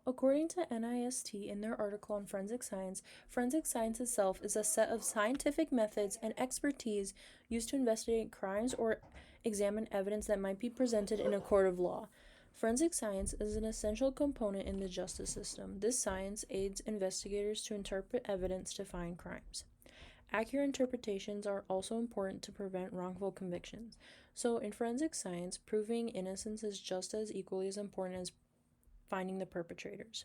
According to NIST in their article on forensic science itself is a set of scientific methods and expertise used to investigate crimes or examine evidence that might be presented in a court of law. Forensic science is an essential component in the justice system. This science aids investigators to interpret evidence to find crimes. Accurate interpretations are also important to prevent wrongful convictions. So, in forensic science, proving innocence is just as equally as important as finding the perpetrators.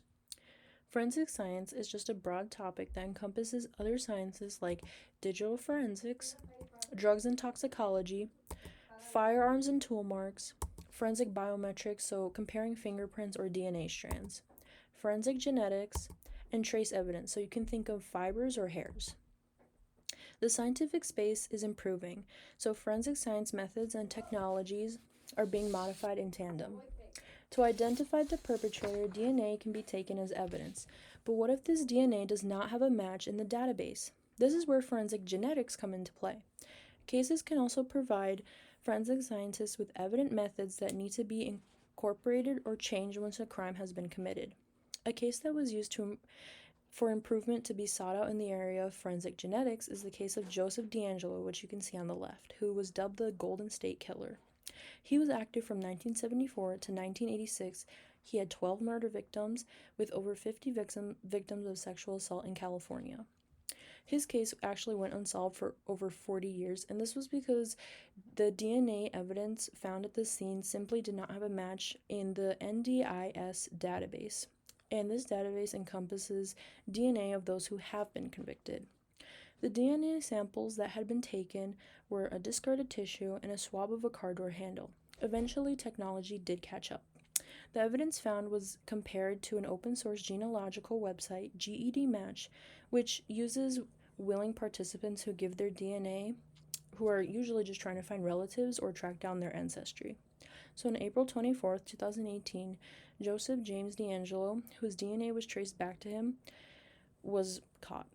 Forensic science is just a broad topic that encompasses other sciences like digital forensics, drugs and toxicology, firearms and tool marks, forensic biometrics, so comparing fingerprints or DNA strands, forensic genetics, and trace evidence, so you can think of fibers or hairs. The scientific space is improving, so forensic science methods and technologies are being modified in tandem. To identify the perpetrator, DNA can be taken as evidence. But what if this DNA does not have a match in the database? This is where forensic genetics come into play. Cases can also provide forensic scientists with evident methods that need to be incorporated or changed once a crime has been committed. A case that was used for improvement to be sought out in the area of forensic genetics is the case of Joseph DeAngelo, which you can see on the left, who was dubbed the Golden State Killer. He was active from 1974 to 1986. He had 12 murder victims, with over 50 victims of sexual assault in California. His case actually went unsolved for over 40 years, and this was because the DNA evidence found at the scene simply did not have a match in the NDIS database. And this database encompasses DNA of those who have been convicted. The DNA samples that had been taken were a discarded tissue and a swab of a car door handle. Eventually, technology did catch up. The evidence found was compared to an open-source genealogical website, GEDmatch, which uses willing participants who give their DNA, who are usually just trying to find relatives or track down their ancestry. So on April 24th, 2018, Joseph James DeAngelo, whose DNA was traced back to him, was caught.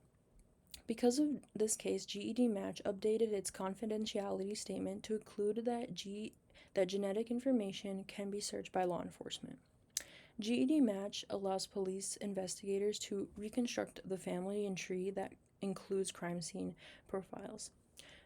Because of this case, GEDmatch updated its confidentiality statement to include that genetic information can be searched by law enforcement. GEDmatch allows police investigators to reconstruct the family and tree that includes crime scene profiles.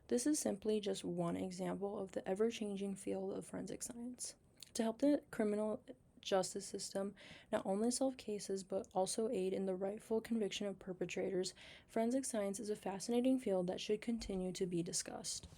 This is simply just one example of the ever-changing field of forensic science. To help the criminal justice system not only solve cases but also aid in the rightful conviction of perpetrators, forensic science is a fascinating field that should continue to be discussed.